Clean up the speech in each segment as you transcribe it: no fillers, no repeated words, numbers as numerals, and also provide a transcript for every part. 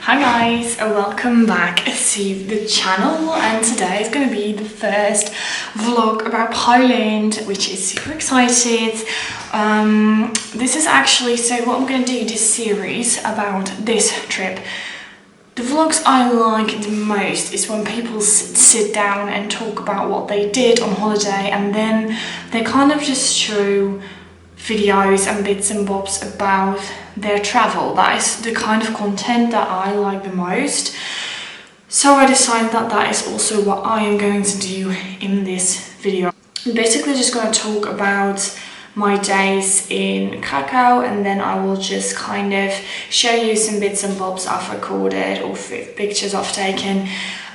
Hi guys, welcome back to the channel, and today is going to be the first vlog about Poland, which is super excited. This is actually, so what I'm going to do this series about this trip. The vlogs I like the most is when people sit down and talk about what they did on holiday, and then they kind of just show videos and bits and bobs about their travel. That is the kind of content that I like the most. So I decided that that is also what I am going to do in this video. I'm basically just going to talk about my days in Kraków, and then I will just kind of show you some bits and bobs I've recorded or pictures I've taken.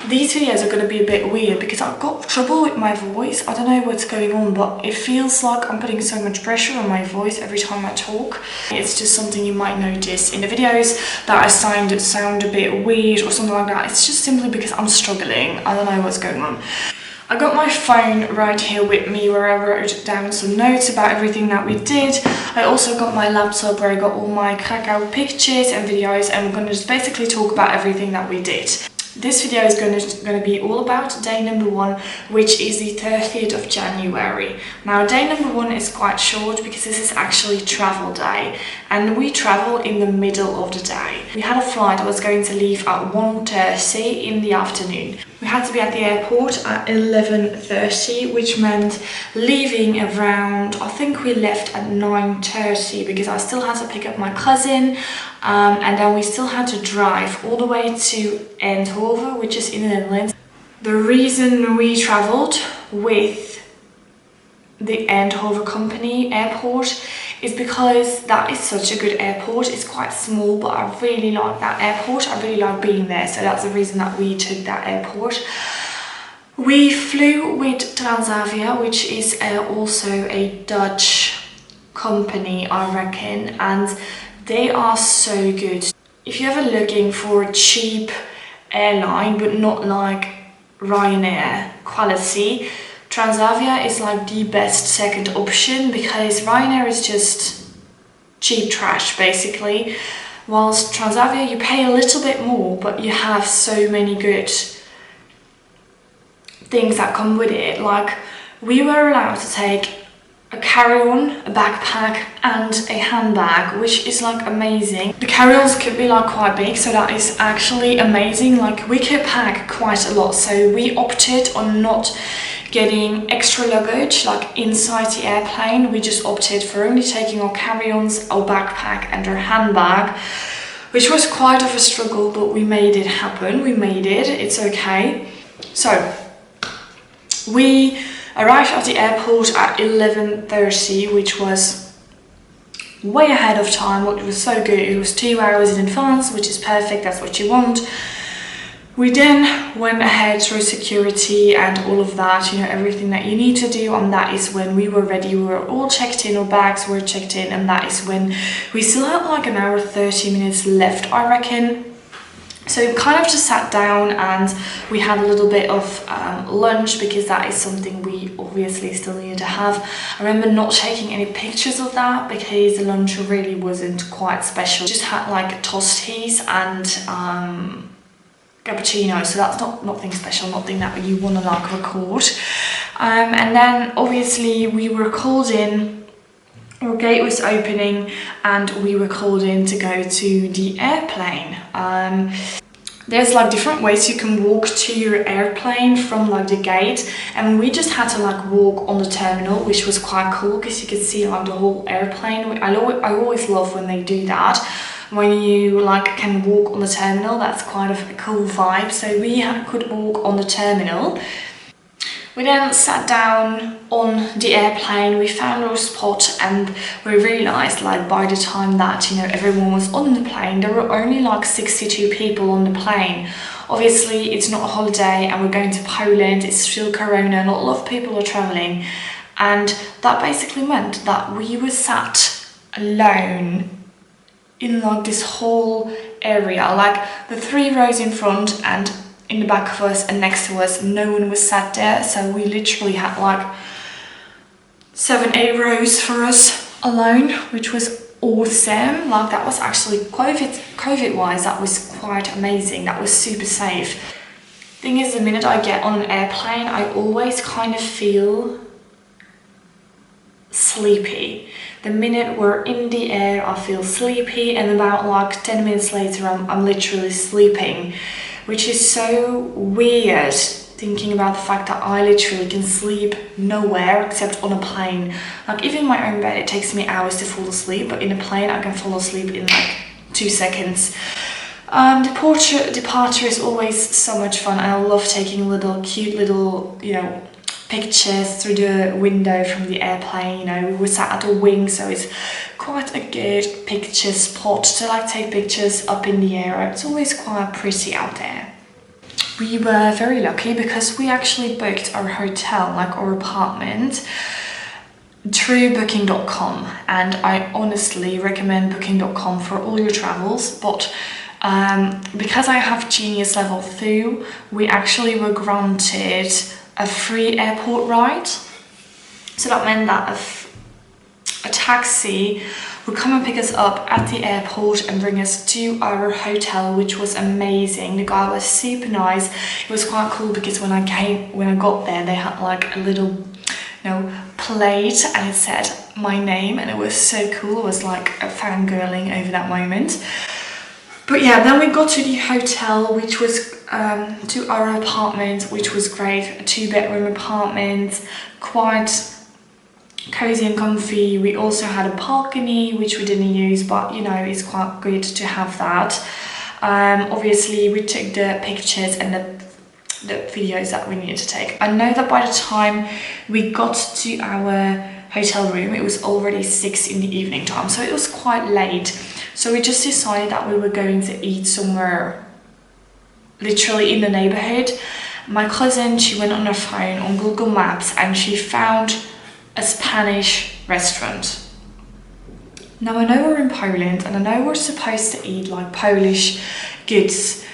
These videos are going to be a bit weird because I've got trouble with my voice. I don't know what's going on, but it feels like I'm putting so much pressure on my voice every time I talk. It's just something you might notice in the videos that I sound a bit weird or something like that. It's just simply because I'm struggling. I don't know what's going on. I got my phone right here with me where I wrote down some notes about everything that we did. I also got my laptop where I got all my Kraków pictures and videos, and we're going to just basically talk about everything that we did. This video is going to be all about day number 1, which is the 30th of January. Now, day number 1 is quite short because this is actually travel day, and we travel in the middle of the day. We had a flight that was going to leave at 1:30 in the afternoon. We had to be at the airport at 11:30, which meant leaving around, I think we left at 9:30 because I still had to pick up my cousin, and then we still had to drive all the way to Eindhoven, which is in the Netherlands. The reason we travelled with the Eindhoven company airport is because that is such a good airport. It's quite small, but I really like that airport. I really like being there, so that's the reason that we took that airport. We flew with Transavia, which is also a Dutch company, I reckon, and they are so good. If you're ever looking for a cheap airline, but not like Ryanair quality, Transavia is like the best second option, because Ryanair is just cheap trash basically, whilst Transavia you pay a little bit more, but you have so many good things that come with it. Like, we were allowed to take a carry-on, a backpack and a handbag, which is like amazing. The carry-ons could be like quite big, so that is actually amazing. Like, we could pack quite a lot, so we opted on not getting extra luggage like inside the airplane. We just opted for only taking our carry-ons, our backpack and our handbag, which was quite of a struggle, but we made it happen. We made it, it's okay. So we arrived at the airport at 11:30, which was way ahead of time, which was so good. It was 2 hours in advance, which is perfect, that's what you want. We then went ahead through security and all of that, you know, everything that you need to do, and that is when we were ready. We were all checked in, our bags were checked in, and that is when we still had like an hour 30 minutes left, I reckon. So we kind of just sat down and we had a little bit of lunch, because that is something we obviously still needed to have. I remember not taking any pictures of that because the lunch really wasn't quite special. Just had like toasties and cappuccino, so that's nothing special, nothing that you want to like record. And then obviously we were called in. Our gate was opening and we were called in to go to the airplane. There's like different ways you can walk to your airplane from like the gate, and we just had to like walk on the terminal, which was quite cool because you could see like the whole airplane. I always love when they do that, when you like can walk on the terminal. That's quite of a cool vibe. So we could walk on the terminal. We then sat down on the airplane, we found our spot, and we realised like by the time that, you know, everyone was on the plane, there were only like 62 people on the plane. Obviously it's not a holiday and we're going to Poland, it's still Corona, not a lot of people are travelling, and that basically meant that we were sat alone in like this whole area, like the 3 rows in front and in the back of us and next to us, no one was sat there. So we literally had like 7-8 rows for us alone, which was awesome. Like that was actually COVID wise, that was quite amazing. That was super safe. Thing is, the minute I get on an airplane, I always kind of feel sleepy. The minute we're in the air, I feel sleepy, and about like 10 minutes later, I'm literally sleeping, which is so weird, thinking about the fact that I literally can sleep nowhere except on a plane. Like even in my own bed, it takes me hours to fall asleep, but in a plane, I can fall asleep in like 2 seconds. Departure is always so much fun, and I love taking cute little, you know, pictures through the window from the airplane. You know, we were sat at a wing, so it's quite a good picture spot to like take pictures up in the air. It's always quite pretty out there. We were very lucky because we actually booked our hotel, like our apartment, through booking.com, and I honestly recommend booking.com for all your travels. But because I have Genius Level 2, we actually were granted a free airport ride. So that meant that a taxi would come and pick us up at the airport and bring us to our hotel, which was amazing. The guy was super nice. It was quite cool because when I got there, they had like a little, you know, plate, and it said my name, and it was so cool. It was like a fangirling over that moment. But yeah, then we got to the hotel, which was to our apartment, which was great. A 2-bedroom apartment, quite cozy and comfy. We also had a balcony, which we didn't use, but you know, it's quite good to have that. Obviously, we took the pictures and the videos that we needed to take. I know that by the time we got to our hotel room, it was already 6 in the evening time, so it was quite late. So we just decided that we were going to eat somewhere literally in the neighborhood. My cousin, she went on her phone on Google Maps and she found a Spanish restaurant. Now I know we're in Poland and I know we're supposed to eat like Polish goods.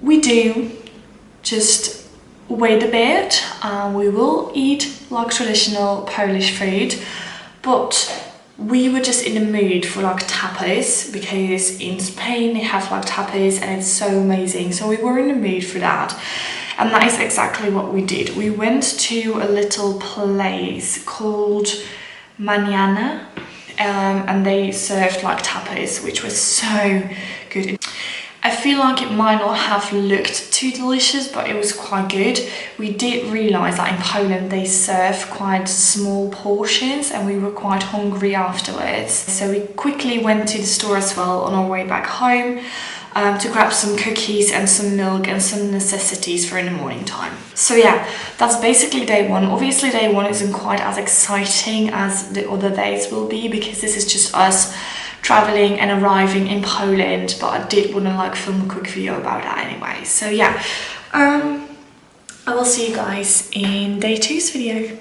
We do, just wait a bit. We will eat like traditional Polish food, but we were just in the mood for like tapas, because in Spain they have like tapas and it's so amazing. So we were in the mood for that, and that is exactly what we did. We went to a little place called Mañana, and they served like tapas, which was so good. I feel like it might not have looked too delicious, but it was quite good. We did realise that in Poland they serve quite small portions, and we were quite hungry afterwards. So we quickly went to the store as well on our way back home to grab some cookies and some milk and some necessities for in the morning time. So yeah, that's basically day one. Obviously day one isn't quite as exciting as the other days will be, because this is just us traveling and arriving in Poland, but I did want to like film a quick video about that anyway. So yeah, I will see you guys in day two's video.